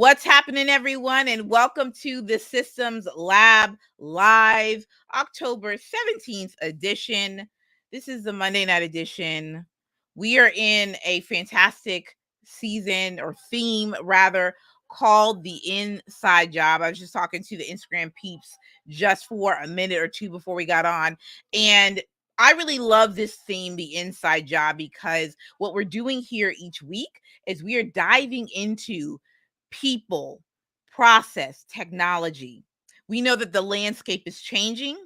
What's happening, everyone? And welcome to the Systems Lab Live October 17th edition. This is the Monday night edition. We are in a fantastic season or theme, rather, called The Inside Job. I was just talking to the Instagram peeps just for a minute or two before we got on. And I really love this theme, The Inside Job, because what we're doing here each week is we are diving into people, process, technology. We know that the landscape is changing.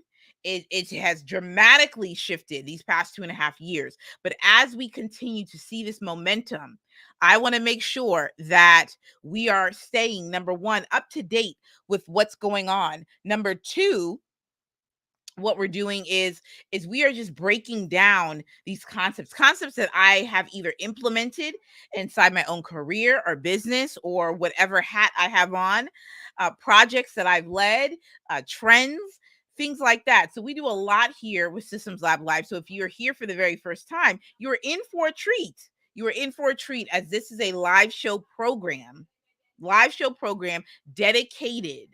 It has dramatically shifted these past 2.5 years. But as we continue to see this momentum, I want to make sure that we are staying, number one, up to date with what's going on. Number two, what we're doing is we are just breaking down these concepts that I have either implemented inside my own career or business or whatever hat I have on, projects that I've led, trends, things like that. So we do a lot here with Systems Lab Live. So if you're here for the very first time, you're in for a treat. You are in for a treat, as this is a live show program dedicated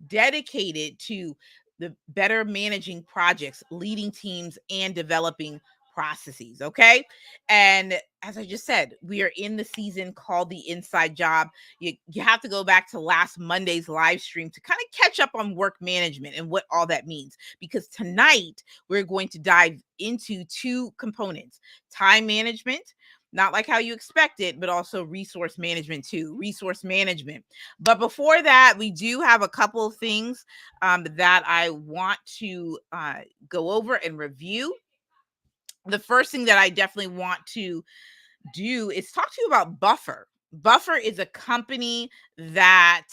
to the better managing projects, leading teams, and developing processes. Okay. And as I just said, we are in the season called The Inside Job. You have to go back to last Monday's live stream to kind of catch up on work management and what all that means. Because tonight we're going to dive into two components: time management, not like how you expect it, but also resource management too. Resource management. But before that, we do have a couple of things that I want to go over and review. The first thing that I definitely want to do is talk to you about Buffer. Buffer is a company that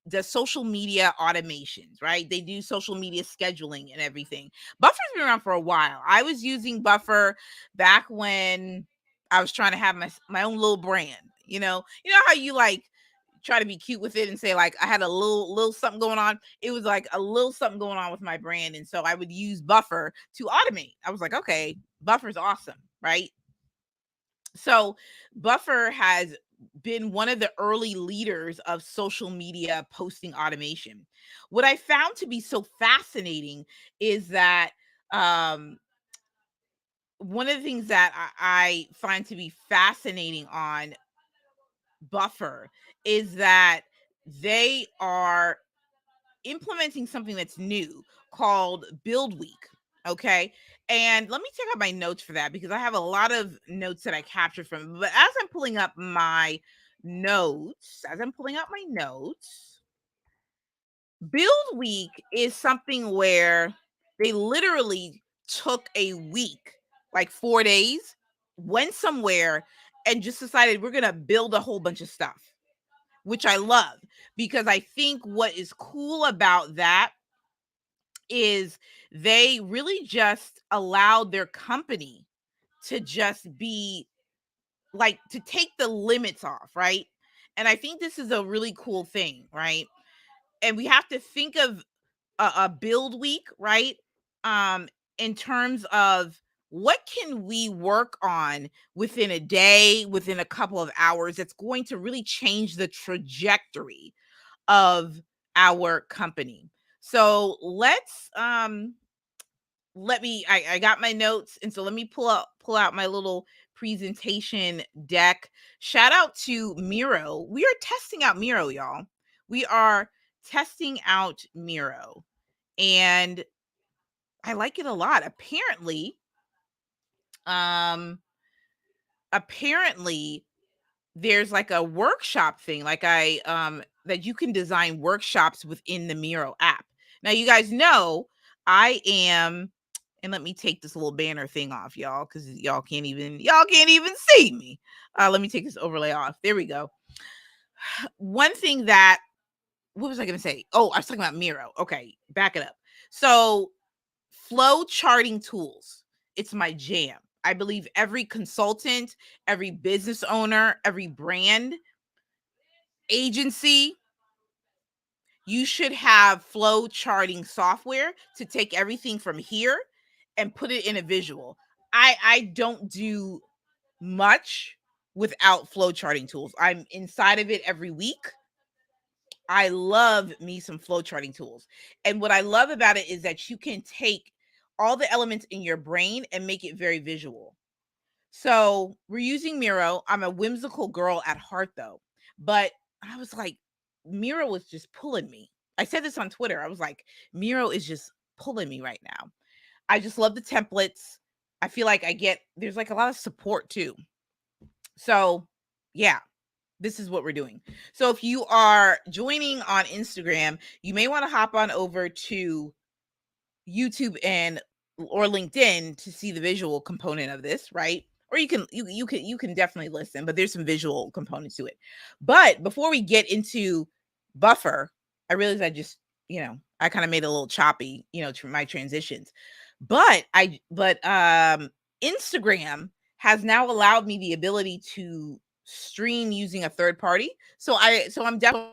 does social media automations, right? They do social media scheduling and everything. Buffer's been around for a while. I was using Buffer back when I was trying to have my own little brand. You know how you like try to be cute with it and say like I had a little something going on. It was like a little something going on with my brand, and so I would use Buffer to automate. I was like, okay, Buffer's awesome, right? So Buffer has been one of the early leaders of social media posting automation. What I found to be so fascinating is that um, one of the things that I find to be fascinating on Buffer is that they are implementing something that's new called Build Week. Okay. And let me check out my notes for that because I have a lot of notes that I captured from it. But as I'm pulling up my notes, Build Week is something where they literally took a week, like 4 days, went somewhere and just decided we're going to build a whole bunch of stuff, which I love because I think what is cool about that is they really just allowed their company to just be like to take the limits off, right? And I think this is a really cool thing, right? And we have to think of a build week, right? Um, in terms of what can we work on within a day, within a couple of hours, that's going to really change the trajectory of our company. So I got my notes, and so let me pull out my little presentation deck. Shout out to Miro. We are testing out Miro, y'all. We are testing out Miro, and I like it a lot. Apparently there's like a workshop thing, like that you can design workshops within the Miro app. Now you guys know I am, and let me take this little banner thing off, y'all, because y'all can't even see me. Let me take this overlay off. There we go. One thing that what was I gonna say? Oh, I was talking about Miro. Okay, back it up. So flow charting tools, it's my jam. I believe every consultant, every business owner, every brand agency, you should have flow charting software to take everything from here and put it in a visual. I don't do much without flow charting tools. I'm inside of it every week. I love me some flow charting tools. And what I love about it is that you can take all the elements in your brain and make it very visual. So we're using Miro. I'm a whimsical girl at heart, though. But I was like, Miro was just pulling me. I said this on Twitter. I was like, Miro is just pulling me right now. I just love the templates. I feel like there's like a lot of support too. So yeah, this is what we're doing. So if you are joining on Instagram, you may want to hop on over to YouTube or LinkedIn to see the visual component of this, right? Or you can definitely listen, but there's some visual components to it. But before we get into Buffer, I realized I kind of made a little choppy, to my transitions. But Instagram has now allowed me the ability to stream using a third party. So I'm definitely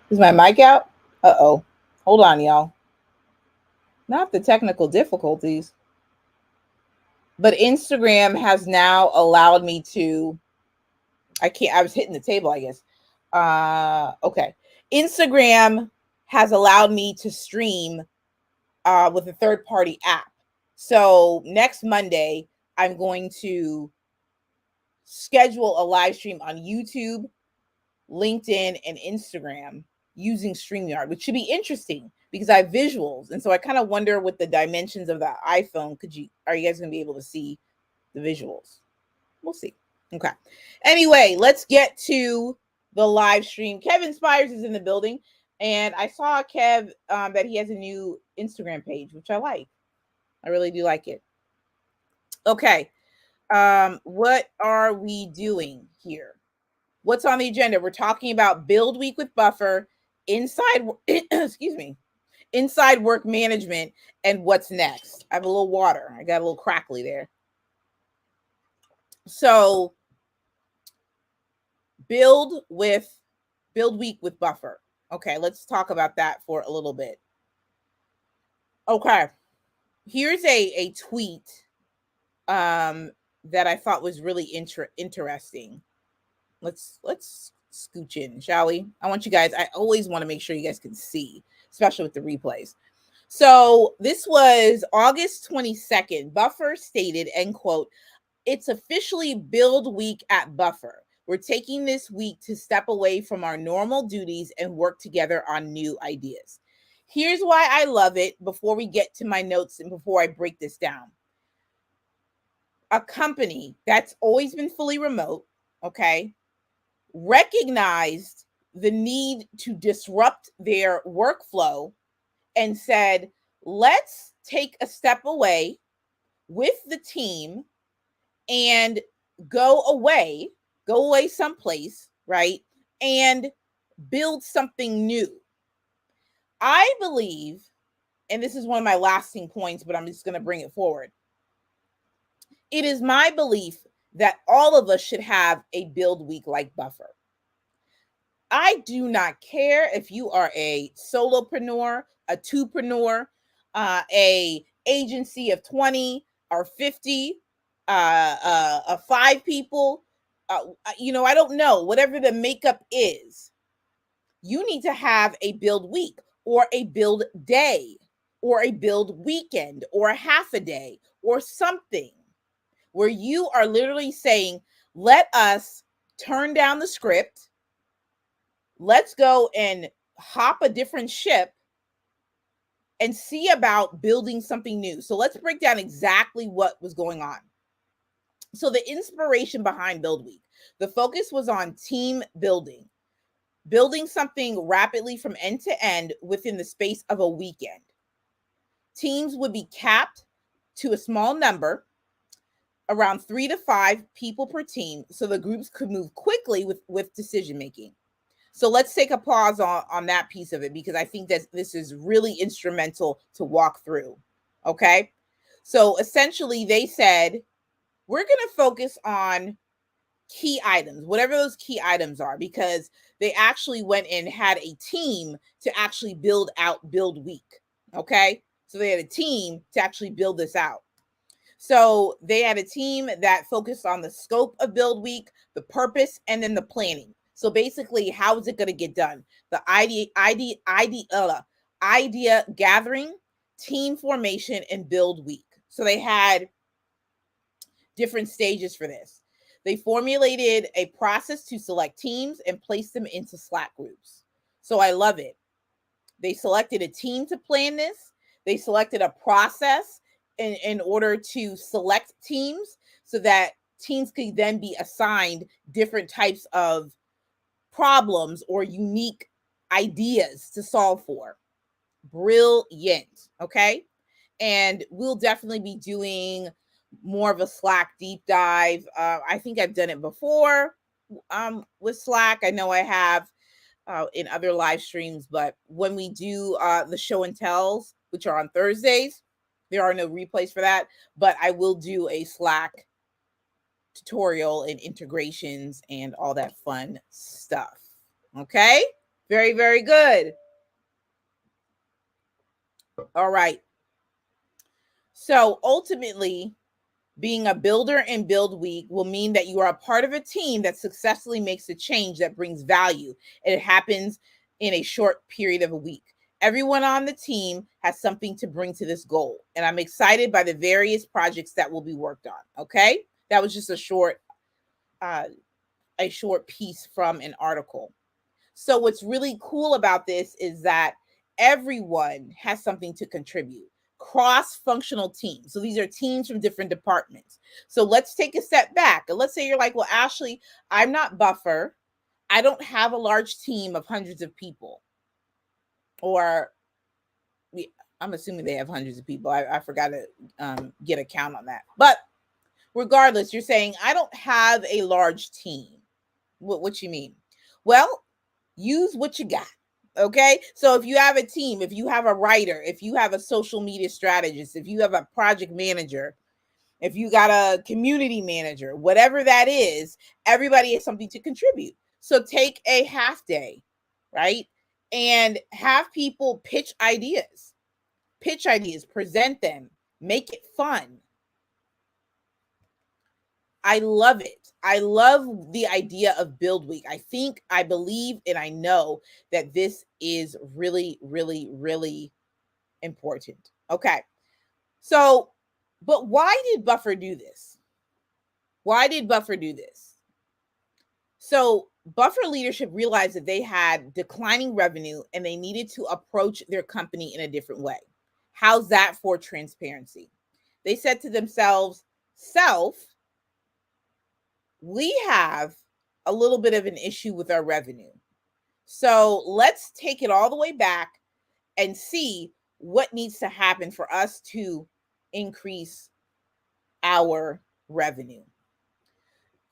Is my mic out? Uh-oh. Hold on, y'all. Not the technical difficulties, but Instagram has now allowed me to I was hitting the table, I guess. Okay. Instagram has allowed me to stream with a third party app. So next Monday, I'm going to schedule a live stream on YouTube, LinkedIn, and Instagram using StreamYard, which should be interesting because I have visuals. And so I kind of wonder with the dimensions of the iPhone, are you guys going to be able to see the visuals? We'll see. Okay. Anyway, let's get to the live stream. Kevin Spires is in the building. And I saw Kev that he has a new Instagram page, which I like. I really do like it. Okay. What are we doing here? What's on the agenda? We're talking about build week with Buffer, inside excuse me, inside work management, and what's next. I have a little water. I got a little crackly there. So build week with Buffer. Okay, let's talk about that for a little bit. Okay. Here's a tweet that I thought was really interesting. Let's scooch in, shall we? I want you guys, I always want to make sure you guys can see, especially with the replays. So this was August 22nd. Buffer stated, end quote, "It's officially build week at Buffer. We're taking this week to step away from our normal duties and work together on new ideas." Here's why I love it before we get to my notes and before I break this down. A company that's always been fully remote, okay, recognized the need to disrupt their workflow and said, let's take a step away with the team and go away someplace, right? And build something new. I believe, and this is one of my lasting points, but I'm just going to bring it forward. It is my belief that all of us should have a build week like Buffer. I do not care if you are a solopreneur, a twopreneur, a agency of 20 or 50, 5 people. I don't know, whatever the makeup is. You need to have a build week or a build day or a build weekend or a half a day or something where you are literally saying, let us turn down the script. Let's go and hop a different ship and see about building something new. So let's break down exactly what was going on. So the inspiration behind Build Week, the focus was on team building something rapidly from end to end within the space of a weekend. Teams would be capped to a small number, around 3 to 5 people per team, so the groups could move quickly with decision making. So let's take a pause on that piece of it, because I think that this is really instrumental to walk through. Okay. So essentially they said, we're going to focus on key items, whatever those key items are, because they actually went and had a team to actually build out Build Week. Okay. So they had a team to actually build this out. So they had a team that focused on the scope of Build Week, the purpose, and then the planning. So basically, how is it going to get done? The idea gathering, team formation, and Build Week. So they had different stages for this. They formulated a process to select teams and place them into Slack groups. So I love it. They selected a team to plan this. They selected a process in order to select teams so that teams could then be assigned different types of problems or unique ideas to solve for. Brilliant. Okay. And we'll definitely be doing more of a Slack deep dive. I think I've done it before with Slack. I know I have in other live streams, but when we do the show and tells, which are on Thursdays, there are no replays for that, but I will do a Slack tutorial and integrations and all that fun stuff. Okay. Very, very good. All right. So ultimately, being a builder in Build Week will mean that you are a part of a team that successfully makes a change that brings value, and it happens in a short period of a week. Everyone on the team has something to bring to this goal, and I'm excited by the various projects that will be worked on. Okay, that was just a short piece from an article. So what's really cool about this is that everyone has something to contribute. Cross-functional teams. So these are teams from different departments. So let's take a step back. And let's say you're like, well, Ashley, I'm not Buffer. I don't have a large team of hundreds of people. Or I'm assuming they have hundreds of people. I forgot to get a count on that. But regardless, you're saying, I don't have a large team. What you mean? Well, use what you got. Okay. So if you have a team, if you have a writer, if you have a social media strategist, if you have a project manager, if you got a community manager, whatever that is, everybody has something to contribute. So take a half day, right? And have people pitch ideas, present them, make it fun. I love it. I love the idea of Build Week. I believe, and I know that this is really, really, really important. Okay. So, but why did Buffer do this? Why did Buffer do this? So, Buffer leadership realized that they had declining revenue and they needed to approach their company in a different way. How's that for transparency? They said to themselves, we have a little bit of an issue with our revenue. So let's take it all the way back and see what needs to happen for us to increase our revenue.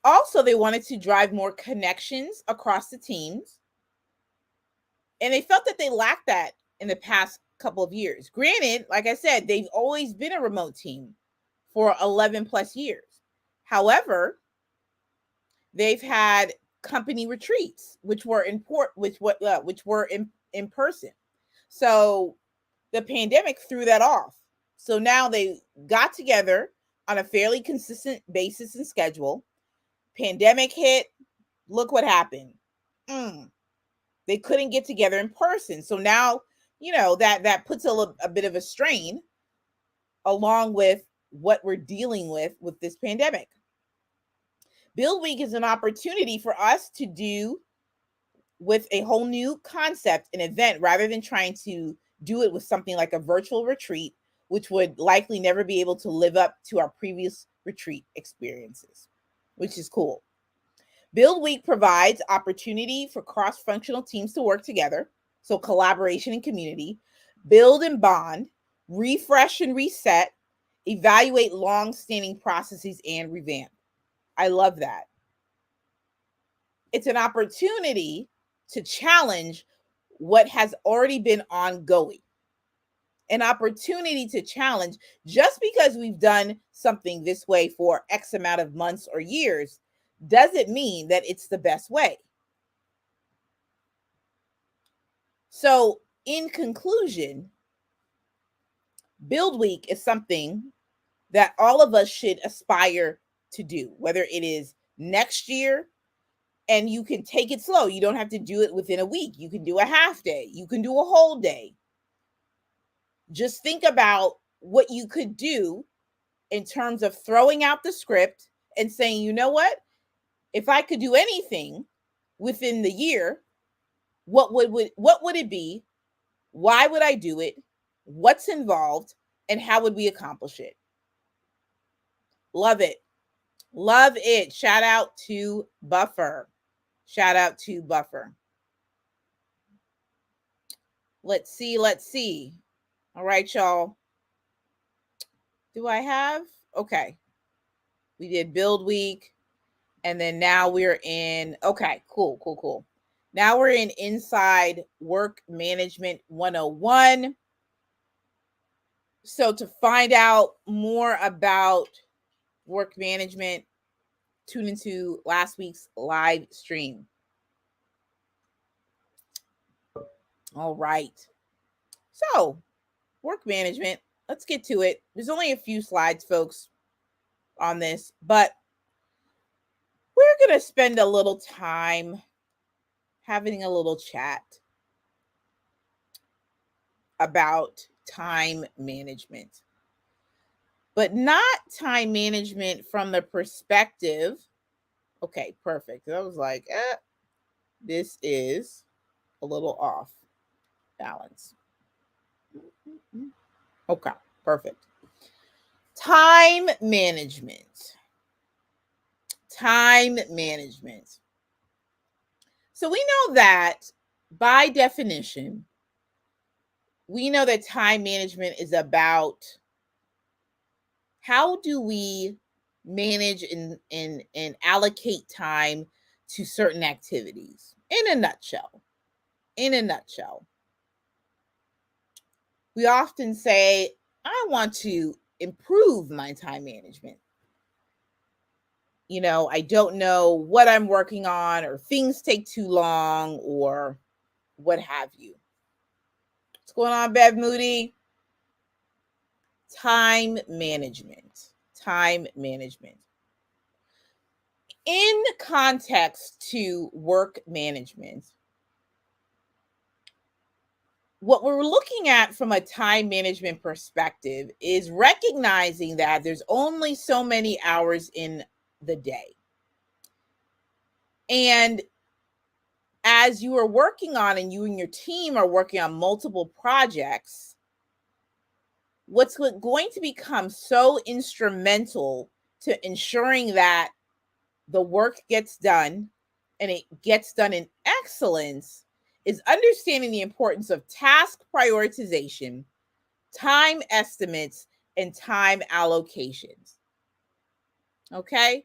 Also, they wanted to drive more connections across the teams. And they felt that they lacked that in the past couple of years. Granted, like I said, they've always been a remote team for 11 plus years. However, they've had company retreats, which were in person. So the pandemic threw that off. So now they got together on a fairly consistent basis and schedule. Pandemic hit. Look what happened. They couldn't get together in person. So now, that puts a bit of a strain along with what we're dealing with this pandemic. Build Week is an opportunity for us to do with a whole new concept, an event, rather than trying to do it with something like a virtual retreat, which would likely never be able to live up to our previous retreat experiences, which is cool. Build Week provides opportunity for cross-functional teams to work together, so collaboration and community, build and bond, refresh and reset, evaluate long-standing processes, and revamp. I love that. It's an opportunity to challenge what has already been ongoing. An opportunity to challenge, just because we've done something this way for X amount of months or years doesn't mean that it's the best way. So, in conclusion, Build week is something that all of us should aspire to do, whether it is next year, and you can take it slow. You don't have to do it within a week. You can do a half day. You can do a whole day. Just think about what you could do in terms of throwing out the script and saying, you know what? If I could do anything within the year, what would it be? Why would I do it? What's involved? And how would we accomplish it? Love it. Love it. Shout out to Buffer. Shout out to Buffer. Let's see. Let's see. All right, y'all. Do I have? Okay. We did build week. And then now we're in. Okay, cool. Now we're in Inside Work Management 101. So to find out more about work management, tune into last week's live stream. All right. So, work management, let's get to it. There's only a few slides, folks, on this, but we're going to spend a little time having a little chat about time management. But not time management from the perspective. Okay, perfect. I was like, this is a little off balance. Okay, perfect. Time management. Time management. So we know that by definition, we know that time management is about how do we manage and allocate time to certain activities. In a nutshell, we often say, I want to improve my time management. You know, I don't know what I'm working on, or things take too long, or what have you. What's going on, Bev Moody? Time management. Time management. In context to work management, what we're looking at from a time management perspective is recognizing that there's only so many hours in the day. And as you are working on, and you and your team are working on multiple projects, what's going to become so instrumental to ensuring that the work gets done and it gets done in excellence is understanding the importance of task prioritization, time estimates, and time allocations. Okay?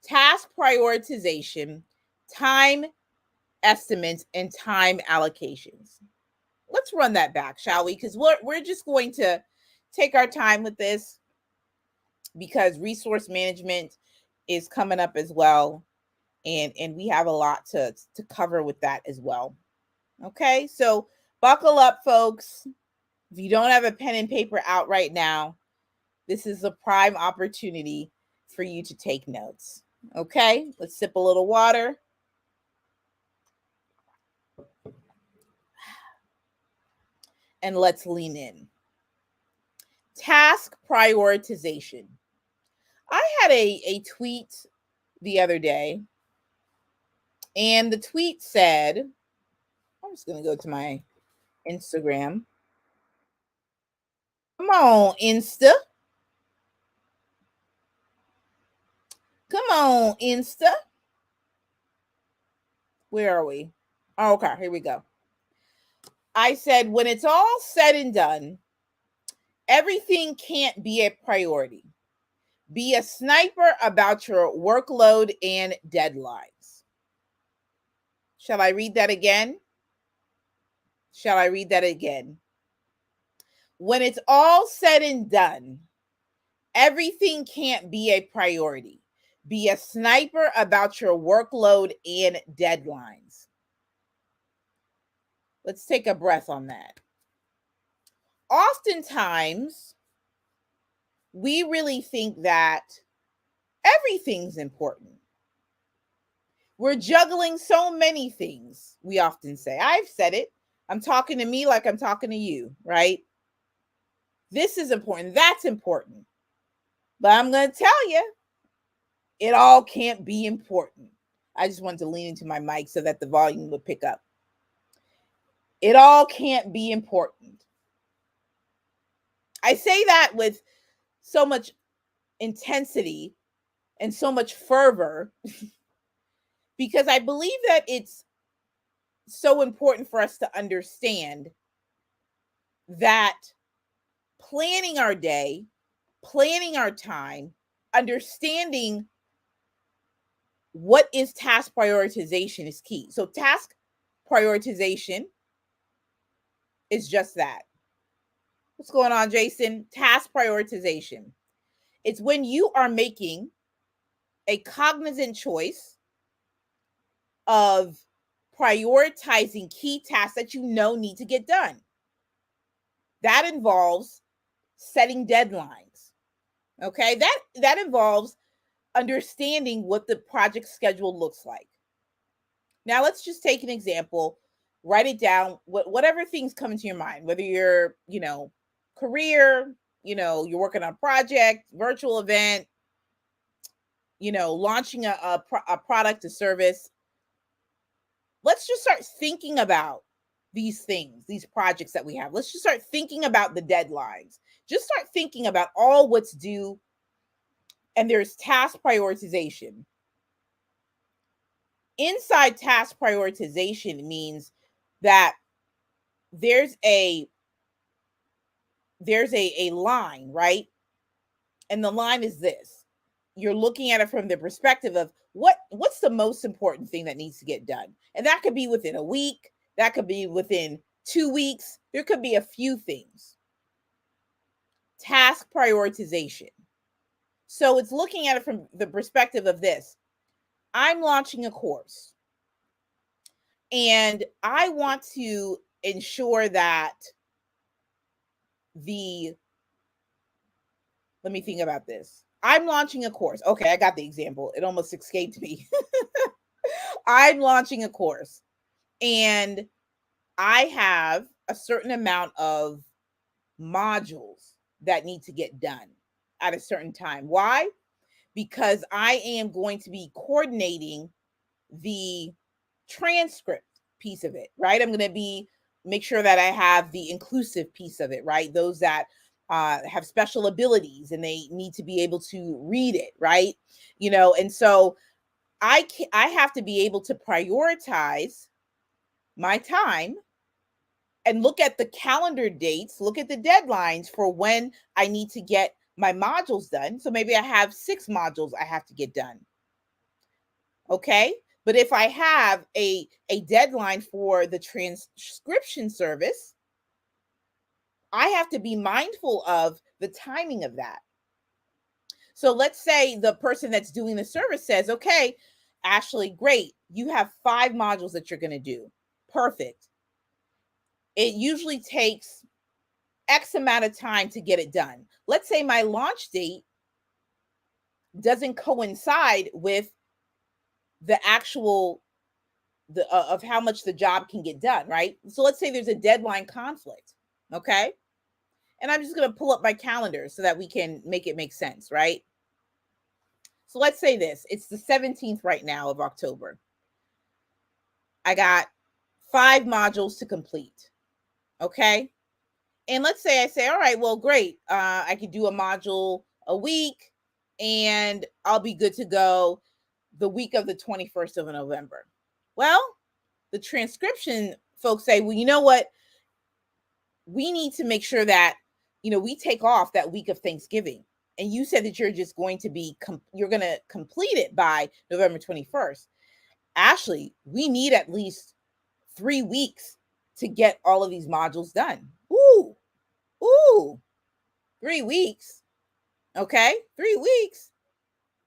Task prioritization, time estimates, and time allocations. Let's run that back, shall we? Because we're just going to take our time with this, because resource management is coming up as well. And we have a lot to cover with that as well. Okay, so buckle up, folks. If you don't have a pen and paper out right now, this is a prime opportunity for you to take notes. Okay, let's sip a little water. And let's lean in. Task prioritization. I had a tweet the other day, and the tweet said, I'm just going to go to my Instagram. Come on, Insta. Come on, Insta. Where are we? Oh, okay, here we go. I said, when it's all said and done, everything can't be a priority. Be a sniper about your workload and deadlines. Shall I read that again? Shall I read that again? When it's all said and done, everything can't be a priority. Be a sniper about your workload and deadlines. Let's take a breath on that. oftentimes we really think that everything's important. We're juggling so many things, we often say. I've said it. I'm talking to me like I'm talking to you, right? This is important. That's important. But I'm going to tell you, it all can't be important. I just wanted to lean into my mic so that the volume would pick up. It all can't be important. I say that with so much intensity and so much fervor because I believe that it's so important for us to understand that planning our day, planning our time, understanding what is task prioritization is key. So task prioritization is just that. What's going on, Jason? Task prioritization. It's when you are making a cognizant choice of prioritizing key tasks that you know need to get done. That involves setting deadlines. Okay? That involves understanding what the project schedule looks like. Now, let's just take an example. Write it down. Whatever things come into your mind, whether you're, career, you're working on a project, virtual event, launching a product, a service. Let's just start thinking about these things, these projects that we have. Let's just start thinking about the deadlines. Just start thinking about all what's due. And there's task prioritization. Inside task prioritization means that there's a line, right? And the line is this. You're looking at it from the perspective of what's the most important thing that needs to get done. And that could be within a week, that could be within 2 weeks, there could be a few things. Task prioritization. So it's looking at it from the perspective of this. I'm launching a course and I want to ensure that let me think about this. I'm launching a course. Okay, I got the example. It almost escaped me. I'm launching a course and I have a certain amount of modules that need to get done at a certain time. Why? Because I am going to be coordinating the transcript piece of it, right? I'm going to make sure that I have the inclusive piece of it, right? Those that have special abilities and they need to be able to read it, right? And so I have to be able to prioritize my time and look at the calendar dates, look at the deadlines for when I need to get my modules done. So maybe I have 6 modules I have to get done. Okay? But if I have a deadline for the transcription service, I have to be mindful of the timing of that. So let's say the person that's doing the service says, okay, Ashley, great. You have 5 modules that you're going to do. Perfect. It usually takes X amount of time to get it done. Let's say my launch date doesn't coincide with the actual of how much the job can get done, right? So let's say there's a deadline conflict, okay? And I'm just going to pull up my calendar so that we can make it make sense, right? So let's say this. It's the 17th right now of October. I got 5 modules to complete, okay? And let's say I say, all right, well, great. I could do a module a week and I'll be good to go the week of the 21st of November. Well, the transcription folks say, well, you know what? We need to make sure that, we take off that week of Thanksgiving. And you said that you're just going to you're going to complete it by November 21st. Ashley, we need at least 3 weeks to get all of these modules done. Ooh, 3 weeks. Okay, 3 weeks.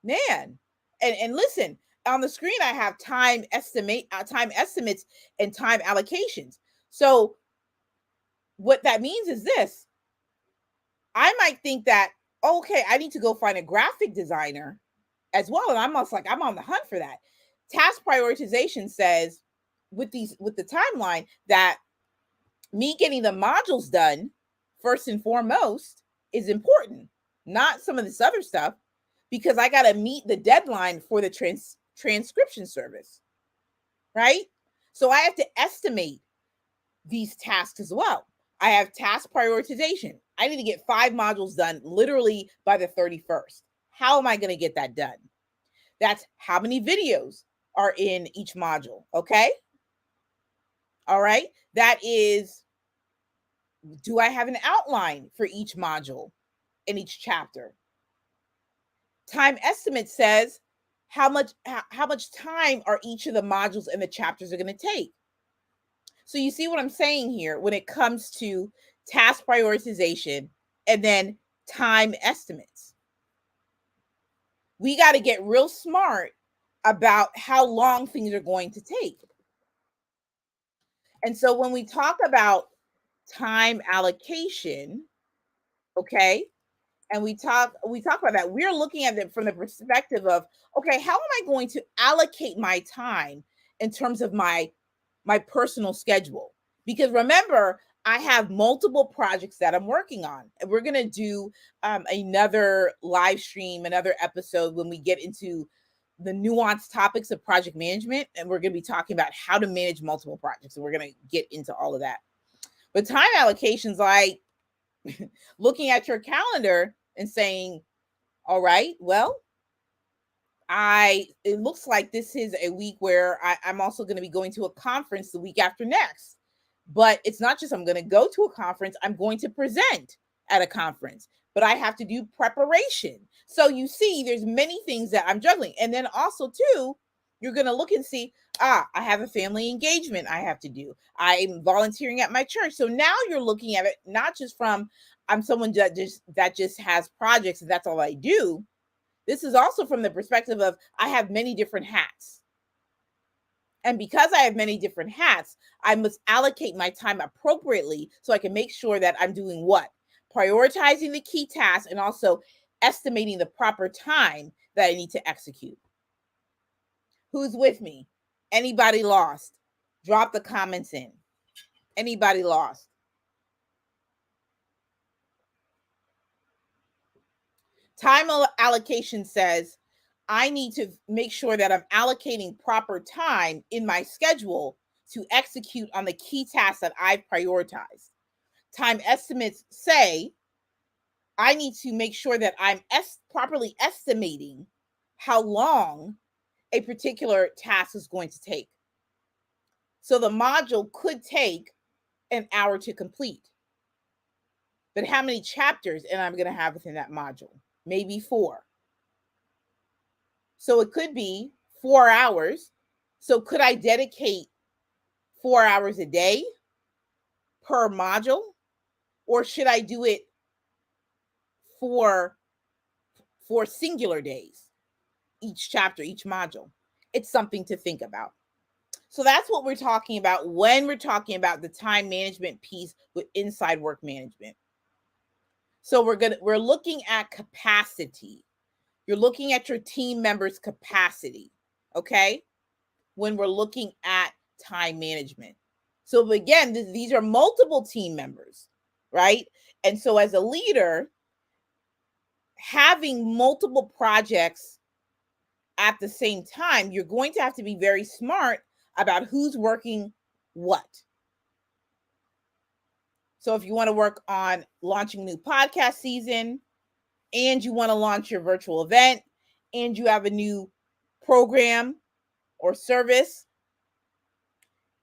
Man. And listen, on the screen, I have time estimates and time allocations. So what that means is this. I might think that, okay, I need to go find a graphic designer as well. And I'm almost like, I'm on the hunt for that. Task prioritization says with the timeline that me getting the modules done first and foremost is important, not some of this other stuff, because I got to meet the deadline for the transcription service, right? So I have to estimate these tasks as well. I have task prioritization. I need to get 5 modules done literally by the 31st. How am I going to get that done? That's how many videos are in each module. Okay. All right. That is, do I have an outline for each module in each chapter? Time estimate says how much time are each of the modules and the chapters are going to take. So you see what I'm saying here when it comes to task prioritization and then time estimates. We got to get real smart about how long things are going to take. And so when we talk about time allocation, okay, and we talk about that, we're looking at it from the perspective of, okay, how am I going to allocate my time in terms of my personal schedule? Because remember, I have multiple projects that I'm working on, and we're going to do another live stream, another episode when we get into the nuanced topics of project management, and we're going to be talking about how to manage multiple projects, and we're going to get into all of that. But time allocations, like looking at your calendar and saying, all right, well, it looks like this is a week where I'm also going to be going to a conference the week after next. But it's not just I'm going to go to a conference, I'm going to present at a conference, but I have to do preparation. So you see, there's many things that I'm juggling. And then also, too, you're going to look and see, I have a family engagement I have to do. I'm volunteering at my church. So now you're looking at it not just from I'm someone that just has projects and that's all I do. This is also from the perspective of I have many different hats. And because I have many different hats, I must allocate my time appropriately so I can make sure that I'm doing what? Prioritizing the key tasks and also estimating the proper time that I need to execute. Who's with me? Anybody lost? Drop the comments in. Anybody lost? Time allocation says I need to make sure that I'm allocating proper time in my schedule to execute on the key tasks that I've prioritized. Time estimates say I need to make sure that I'm properly estimating how long a particular task is going to take. So the module could take an hour to complete. But how many chapters am I going to have within that module? Maybe 4. So it could be 4 hours. So could I dedicate 4 hours a day per module? Or should I do it for singular days, each chapter, each module? It's something to think about. So that's what we're talking about when we're talking about the time management piece with inside work management. So we're looking at capacity. You're looking at your team members' capacity, okay? When we're looking at time management. So again, these are multiple team members, right? And so as a leader, having multiple projects at the same time, you're going to have to be very smart about who's working what. So if you want to work on launching a new podcast season, and you want to launch your virtual event, and you have a new program or service,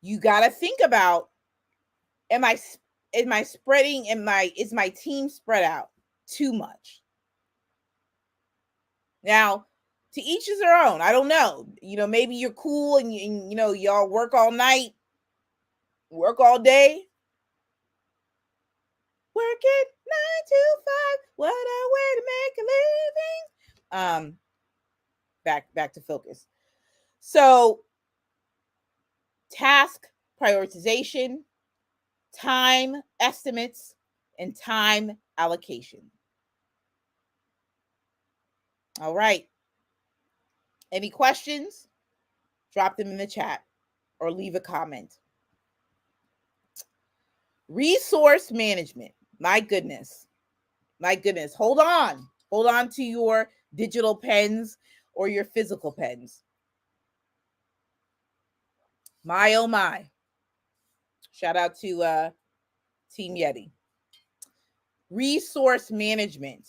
you got to think about, is my team spread out too much? Now, to each is their own. I don't know. Maybe you're cool and y'all work all night, work all day. Work it 9 to 5. What a way to make a living. Back to focus. So, task prioritization, time estimates, and time allocation. All right. Any questions? Drop them in the chat or leave a comment. Resource management. My goodness. My goodness. Hold on. Hold on to your digital pens or your physical pens. My, oh my. Shout out to Team Yeti. Resource management.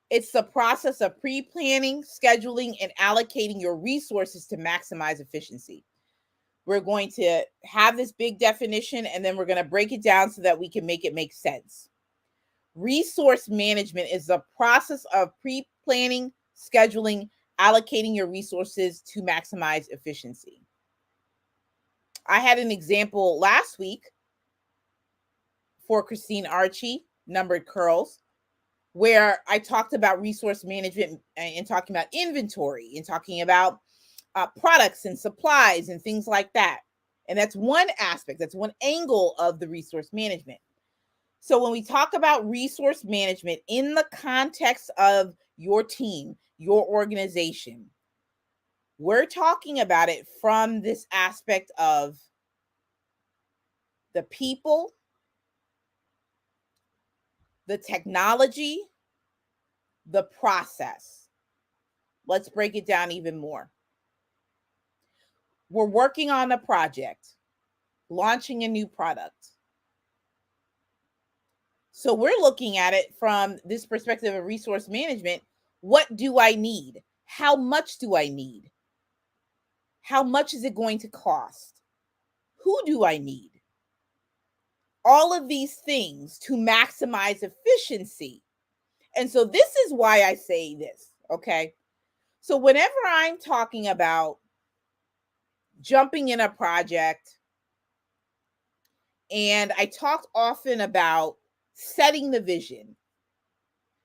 It's the process of pre-planning, scheduling, and allocating your resources to maximize efficiency. We're going to have this big definition, and then we're going to break it down so that we can make it make sense. Resource management is the process of pre-planning, scheduling, allocating your resources to maximize efficiency. I had an example last week for Christine Archie, Numbered Curls, where I talked about resource management and talking about inventory and talking about products and supplies and things like that. And that's one aspect, that's one angle of the resource management. So when we talk about resource management in the context of your team, your organization, we're talking about it from this aspect of the people, the technology, the process. Let's break it down even more. We're working on a project, launching a new product. So we're looking at it from this perspective of resource management. What do I need? How much do I need? How much is it going to cost? Who do I need? All of these things to maximize efficiency. And so this is why I say this, okay? So whenever I'm talking about jumping in a project, and I talked often about setting the vision.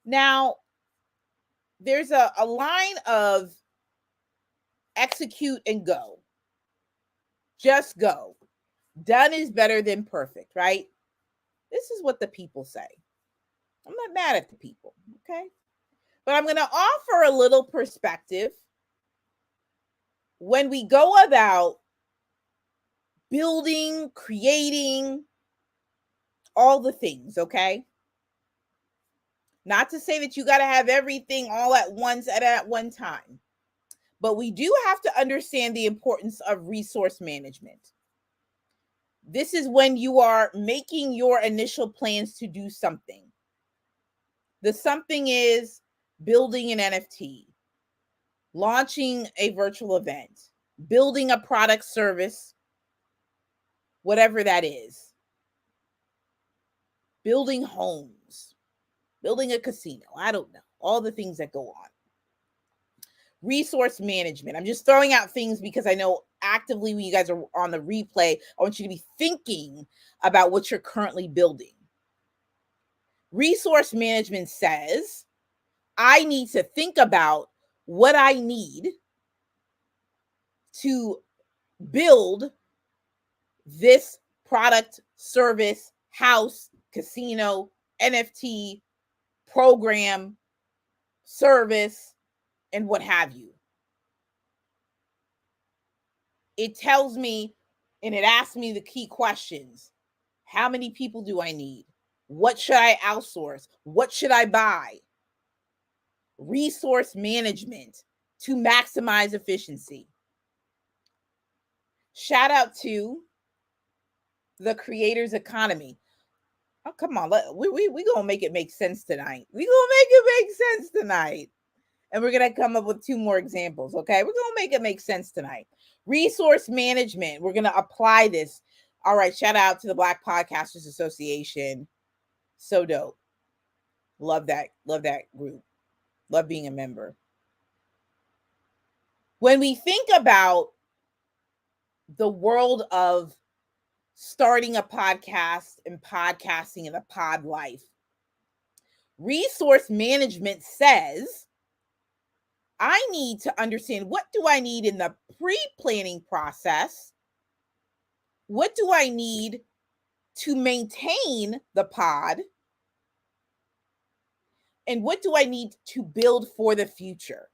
Now, there's a line of execute and go. Just go. Done is better than perfect, right? This is what the people say. I'm not mad at the people, okay? But I'm going to offer a little perspective when we go about building, creating, all the things, okay? Not to say that you got to have everything all at once at one time, but we do have to understand the importance of resource management. This is when you are making your initial plans to do something. The something is building an NFT, launching a virtual event, building a product service, whatever that is, building homes, building a casino. I don't know. All the things that go on. Resource management. I'm just throwing out things because I know actively when you guys are on the replay, I want you to be thinking about what you're currently building. Resource management says, I need to think about what I need to build this product, service, house, casino, NFT, program, service, and what have you. It tells me and it asks me the key questions. How many people do I need? What should I outsource? What should I buy? Resource management to maximize efficiency. Shout out to the creators economy. Oh, come on. We going to make it make sense tonight. We going to make it make sense tonight. And we're going to come up with 2 more examples, okay? We're going to make it make sense tonight. Resource management. We're going to apply this. All right. Shout out to the Black Podcasters Association. So dope. Love that. Love that group. Love being a member. When we think about the world of starting a podcast and podcasting in a pod life, resource management says, I need to understand what do I need in the pre-planning process? What do I need to maintain the pod? And what do I need to build for the future?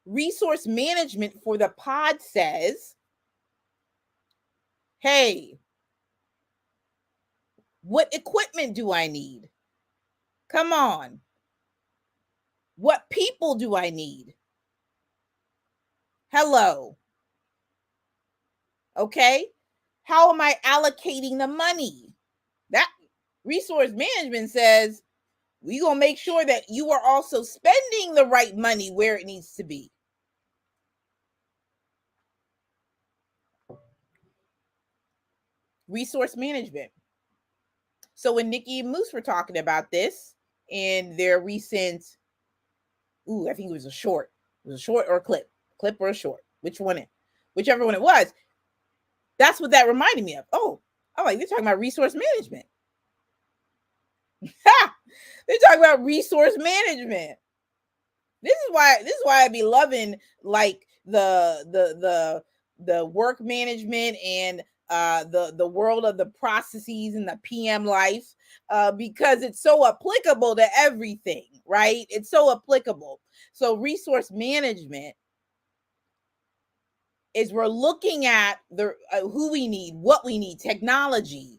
Resource management for the pod says, hey, what equipment do I need? Come on. What people do I need? Hello. Okay. How am I allocating the money? That resource management says, we're going to make sure that you are also spending the right money where it needs to be. Resource management. So when Nikki and Moose were talking about this in their recent, I think it was a short. It was a short or a clip or a short. Whichever one it was. That's what that reminded me of. Oh, I'm like, they're talking about resource management. They're talking about resource management. This is why I be loving like the work management and the world of the processes and the PM life, because it's so applicable to everything, right? It's so applicable. So resource management is we're looking at the who we need, what we need, technology.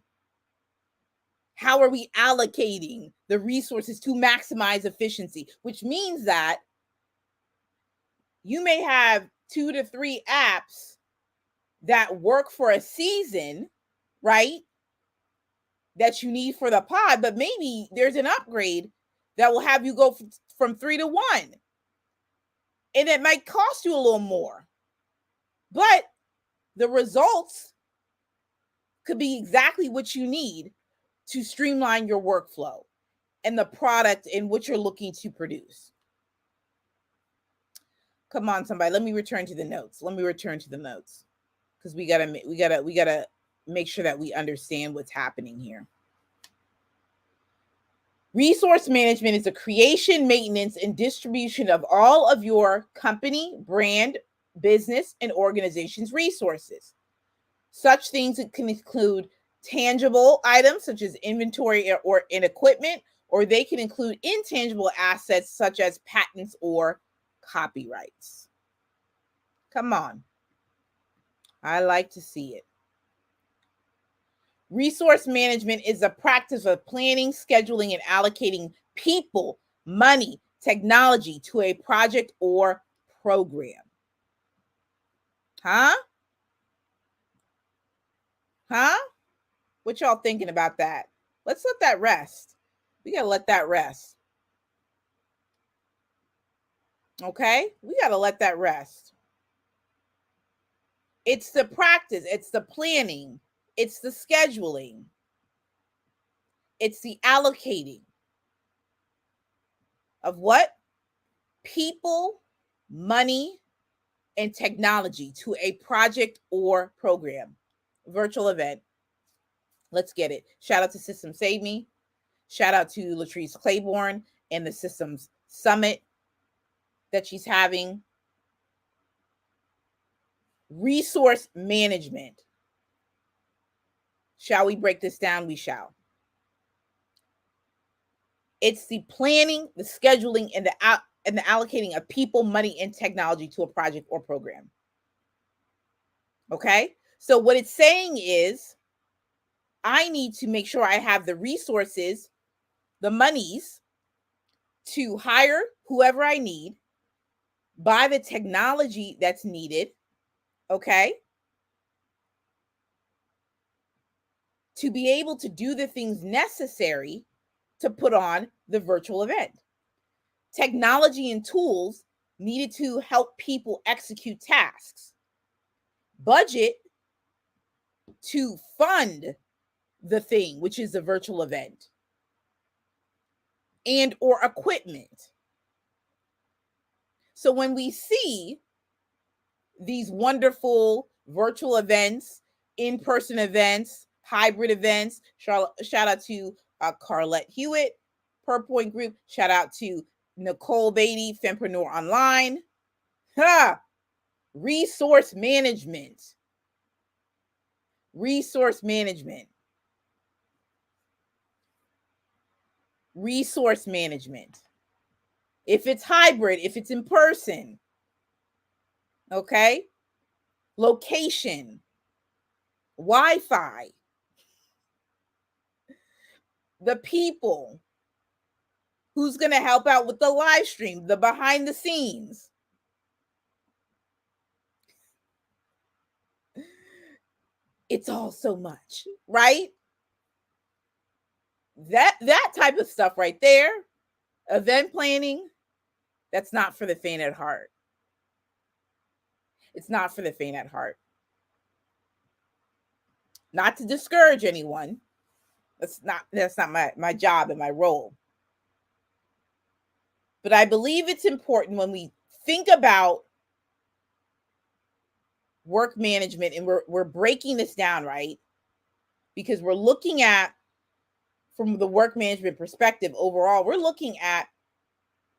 How are we allocating the resources to maximize efficiency? Which means that you may have 2 to 3 apps that work for a season, right? That you need for the pod, but maybe there's an upgrade that will have you go from 3 to 1. And it might cost you a little more. But the results could be exactly what you need to streamline your workflow and the product in what you're looking to produce. Come on, somebody. Let me return to the notes. Because we gotta make sure that we understand what's happening here. Resource management is the creation, maintenance, and distribution of all of your company, brand, business, and organization's resources. Such things can include tangible items such as inventory or in equipment, or they can include intangible assets such as patents or copyrights. Come on. I like to see it. Resource management is the practice of planning, scheduling, and allocating people, money, technology to a project or program. Huh? What y'all thinking about that? Let's let that rest. We got to let that rest. Okay? We got to let that rest. It's the practice, it's the planning, it's the scheduling, it's the allocating of what? People, money, and technology to a project or program, virtual event. Let's get it. Shout out to Systems Save Me. Shout out to Latrice Claiborne and the Systems Summit that she's having. Resource management. Shall we break this down? We shall. It's the planning, the scheduling, and the allocating of people, money, and technology to a project or program. Okay? So what it's saying is, I need to make sure I have the resources, the monies to hire whoever I need, buy the technology that's needed, okay? To be able to do the things necessary to put on the virtual event. Technology and tools needed to help people execute tasks. Budget to fund the thing, which is the virtual event. And or equipment. So when we see these wonderful virtual events, in-person events, hybrid events, shout out to Carlette Hewitt, Per Point Group. Shout out to Nicole Beatty, Fempreneur Online. Resource management. Resource management. Resource management. if it's hybrid, if it's in person, okay? Location, Wi-Fi, the people, who's going to help out with the live stream, the behind the scenes. It's all so much, right? That type of stuff right there, event planning, that's not for the faint at heart. It's not for the faint at heart. Not to discourage anyone. That's not my job and my role. But I believe it's important when we think about work management, and we're breaking this down, right? Because we're looking at, from the work management perspective overall, we're looking at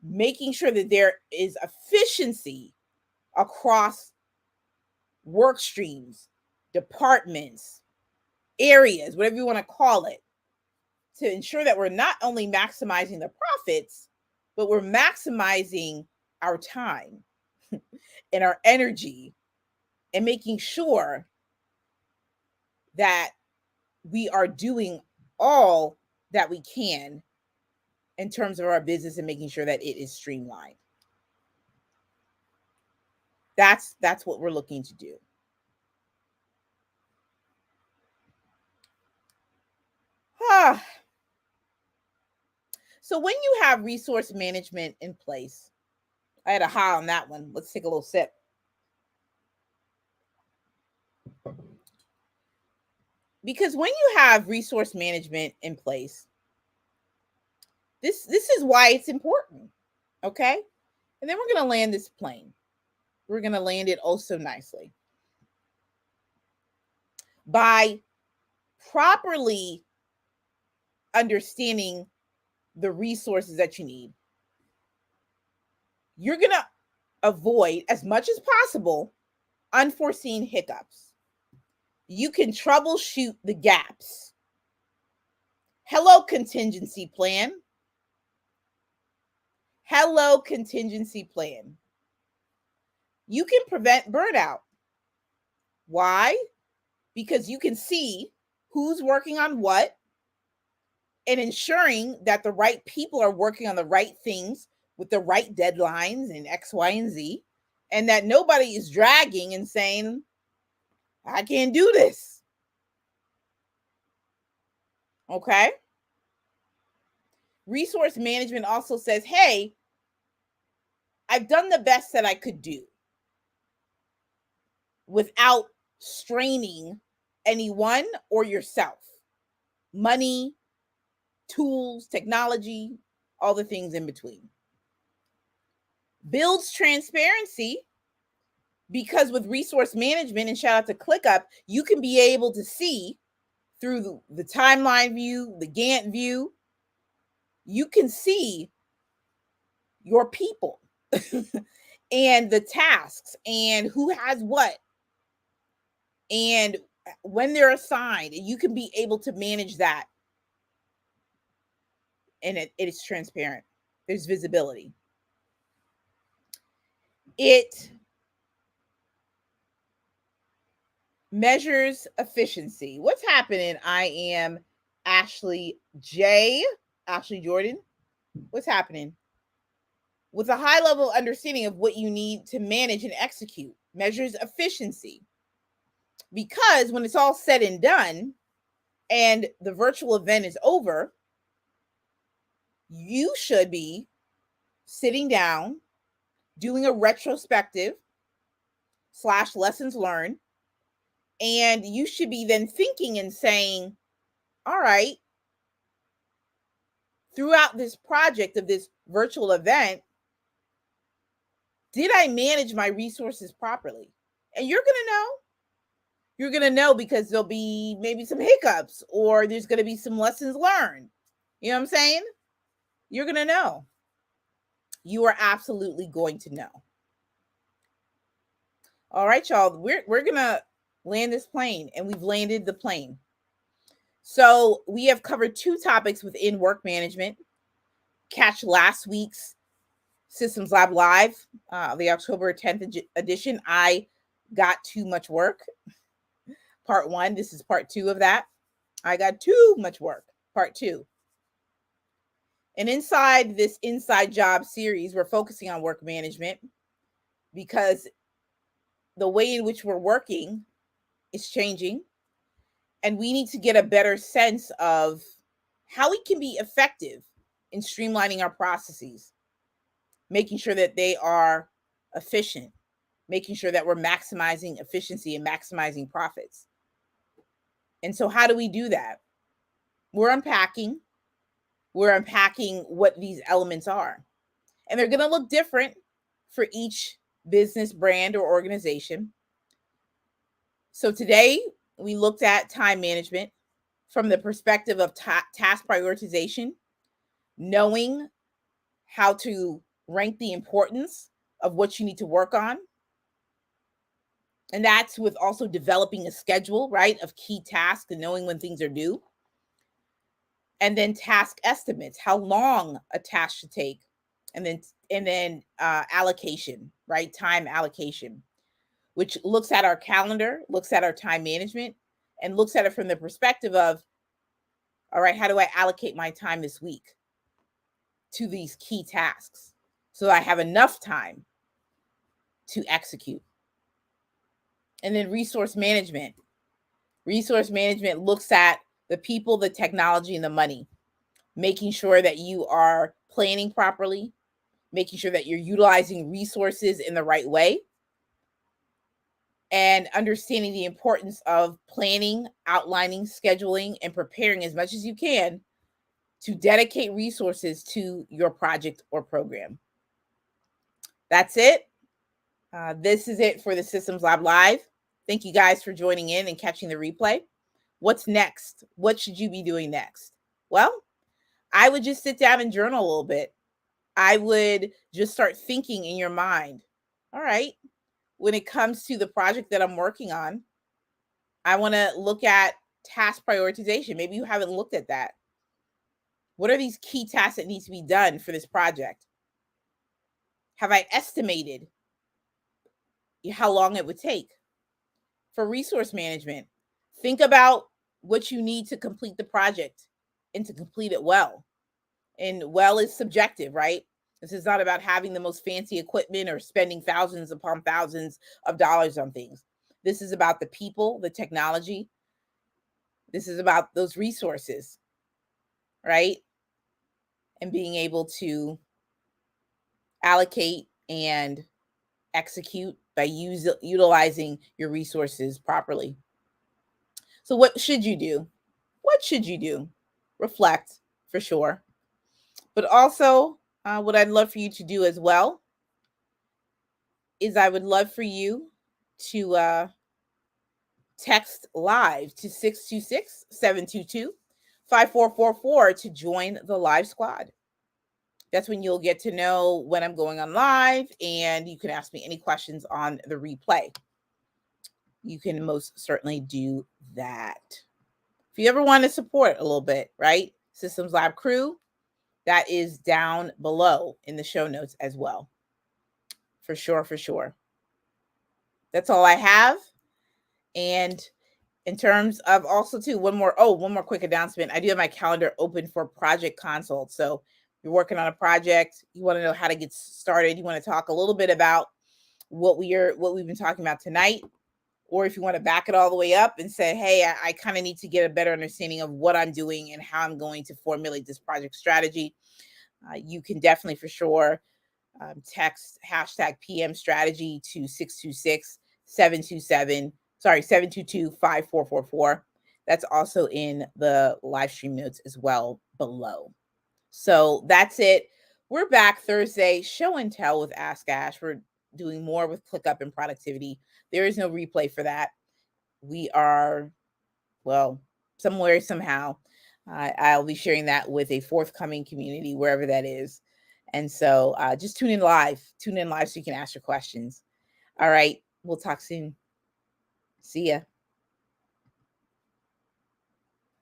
making sure that there is efficiency across work streams, departments, areas, whatever you want to call it, to ensure that we're not only maximizing the profits, but we're maximizing our time and our energy, and making sure that we are doing all that we can in terms of our business and making sure that it is streamlined. That's what we're looking to do. So when you have resource management in place, I had a ha on that one. Let's take a little sip. Because when you have resource management in place, this is why it's important, okay? And then we're going to land this plane. We're going to land it oh so nicely. By properly understanding the resources that you need, you're going to avoid, as much as possible, unforeseen hiccups. You can troubleshoot the gaps. Hello, contingency plan. Hello, contingency plan. You can prevent burnout. Why? Because you can see who's working on what, and ensuring that the right people are working on the right things with the right deadlines and X, Y, and Z, and that nobody is dragging and saying, I can't do this. Okay? Resource management also says, hey, I've done the best that I could do without straining anyone or yourself. Money, tools, technology, all the things in between. Builds transparency, because with resource management, and shout out to ClickUp, you can be able to see through the timeline view, the Gantt view, you can see your people and the tasks and who has what and when they're assigned, and you can be able to manage that. And it is transparent. There's visibility. It measures efficiency. What's happening? I am Ashley Jordan. What's happening? With a high level understanding of what you need to manage and execute, measures efficiency. Because when it's all said and done and the virtual event is over, you should be sitting down, doing a retrospective / lessons learned, and you should be then thinking and saying, all right, throughout this project of this virtual event, did I manage my resources properly? And you're going to know. You're going to know because there'll be maybe some hiccups, or there's going to be some lessons learned. You know what I'm saying? You're going to know. You are absolutely going to know. All right, y'all. We're going to land this plane, and we've landed the plane. So we have covered 2 topics within work management. Catch last week's Systems Lab Live, the October 10th edition, I got too much work. Part 1, this is part 2 of that. I got too much work, part 2. And inside this Inside Job series, we're focusing on work management because the way in which we're working is changing. And we need to get a better sense of how we can be effective in streamlining our processes, making sure that they are efficient, making sure that we're maximizing efficiency and maximizing profits. And so how do we do that? We're unpacking what these elements are. And they're going to look different for each business, brand, or organization. So today we looked at time management from the perspective of task prioritization, knowing how to rank the importance of what you need to work on. And that's with also developing a schedule, right, of key tasks and knowing when things are due. And then task estimates, how long a task should take. And then allocation, right, time allocation, which looks at our calendar, looks at our time management, and looks at it from the perspective of, all right, how do I allocate my time this week to these key tasks so I have enough time to execute? And then resource management. Resource management looks at the people, the technology, and the money, making sure that you are planning properly, making sure that you're utilizing resources in the right way, and understanding the importance of planning, outlining, scheduling, and preparing as much as you can to dedicate resources to your project or program. That's it. This is it for the Systems Lab Live. Thank you guys for joining in and catching the replay. What's next? What should you be doing next? Well, I would just sit down and journal a little bit. I would just start thinking in your mind, all right, when it comes to the project that I'm working on, I want to look at task prioritization. Maybe you haven't looked at that. What are these key tasks that need to be done for this project? Have I estimated how long it would take? For resource management, think about what you need to complete the project and to complete it well. And well is subjective, right? This is not about having the most fancy equipment or spending thousands upon thousands of dollars on things. This is about the people, the technology. This is about those resources, right? And being able to allocate and execute by utilizing your resources properly. So what should you do? What should you do? Reflect, for sure. But also, what I'd love for you to do as well is I would love for you to text live to 626-722-5444 to join the live squad. That's when you'll get to know when I'm going on live, and you can ask me any questions on the replay. You can most certainly do that. If you ever want to support a little bit, right? Systems Lab crew, that is down below in the show notes as well. For sure, for sure. That's all I have. And in terms of also too, one more quick announcement. I do have my calendar open for project consults. So you're working on a project, you want to know how to get started, you want to talk a little bit about what we've been talking about tonight, or if you want to back it all the way up and say, hey, I kind of need to get a better understanding of what I'm doing and how I'm going to formulate this project strategy, you can definitely for sure text hashtag PM strategy to 722-5444. That's also in the live stream notes as well below. So that's it. We're back Thursday, show and tell with Ask Ash. We're doing more with ClickUp and productivity. There is no replay for that. We are, well, somewhere, somehow. I'll be sharing that with a forthcoming community, wherever that is. And so just tune in live so you can ask your questions. All right. We'll talk soon. See ya.